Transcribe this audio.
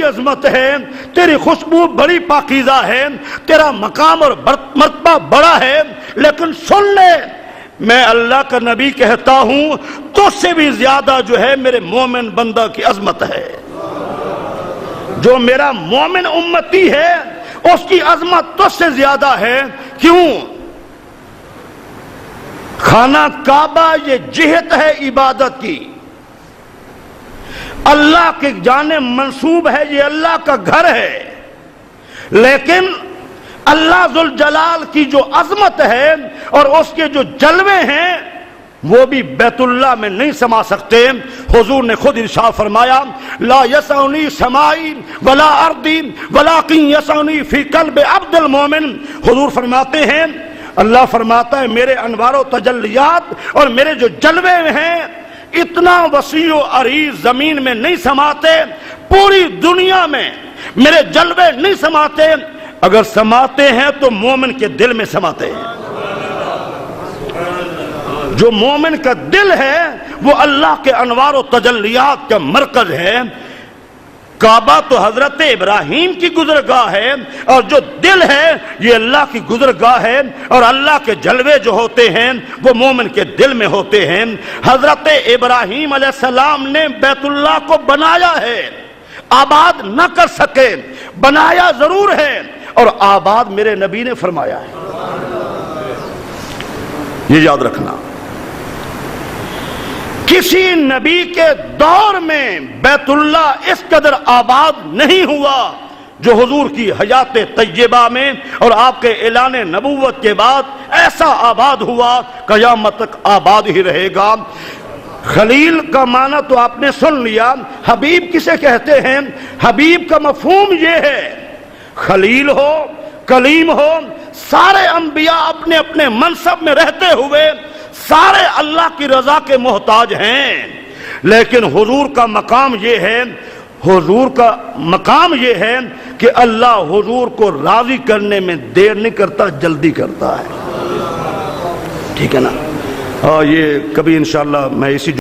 بڑی عظمت ہے، تیری خوشبو بڑی پاکیزہ ہے، تیرا مقام اور مرتبہ بڑا ہے، لیکن سن لے میں اللہ کا نبی کہتا ہوں تجھ سے بھی زیادہ جو ہے میرے مومن بندہ کی عظمت ہے۔ جو میرا مومن امتی ہے اس کی عظمت تجھ سے زیادہ ہے۔ کیوں؟ خانہ کعبہ یہ جہت ہے عبادت کی، اللہ کی جانب منسوب ہے، یہ اللہ کا گھر ہے، لیکن اللہ ذوالجلال کی جو عظمت ہے اور اس کے جو جلوے ہیں وہ بھی بیت اللہ میں نہیں سما سکتے۔ حضور نے خود ارشاد فرمایا لا یسعنی سمائی ولا ارضی ولکن یسعنی فی قلب عبد المومن۔ حضور فرماتے ہیں، اللہ فرماتا ہے میرے انوار و تجلیات اور میرے جو جلوے ہیں اتنا وسیع و عریض زمین میں نہیں سماتے، پوری دنیا میں میرے جلوے نہیں سماتے، اگر سماتے ہیں تو مومن کے دل میں سماتے ہیں۔ جو مومن کا دل ہے وہ اللہ کے انوار و تجلیات کا مرکز ہے۔ کعبہ تو حضرت ابراہیم کی گزرگاہ ہے اور جو دل ہے یہ اللہ کی گزرگاہ ہے، اور اللہ کے جلوے جو ہوتے ہیں وہ مومن کے دل میں ہوتے ہیں۔ حضرت ابراہیم علیہ السلام نے بیت اللہ کو بنایا ہے، آباد نہ کر سکے، بنایا ضرور ہے اور آباد میرے نبی نے فرمایا ہے، یہ یاد رکھنا۔ کسی نبی کے دور میں بیت اللہ اس قدر آباد نہیں ہوا جو حضور کی حیات طیبہ میں اور آپ کے اعلان نبوت کے بعد ایسا آباد ہوا، قیامت تک آباد ہی رہے گا۔ خلیل کا معنی تو آپ نے سن لیا، حبیب کسے کہتے ہیں؟ حبیب کا مفہوم یہ ہے خلیل ہو، کلیم ہو، سارے انبیاء اپنے اپنے منصب میں رہتے ہوئے سارے اللہ کی رضا کے محتاج ہیں، لیکن حضور کا مقام یہ ہے، حضور کا مقام یہ ہے کہ اللہ حضور کو راضی کرنے میں دیر نہیں کرتا، جلدی کرتا ہے۔ ٹھیک ہے نا؟ یہ کبھی انشاءاللہ میں اسی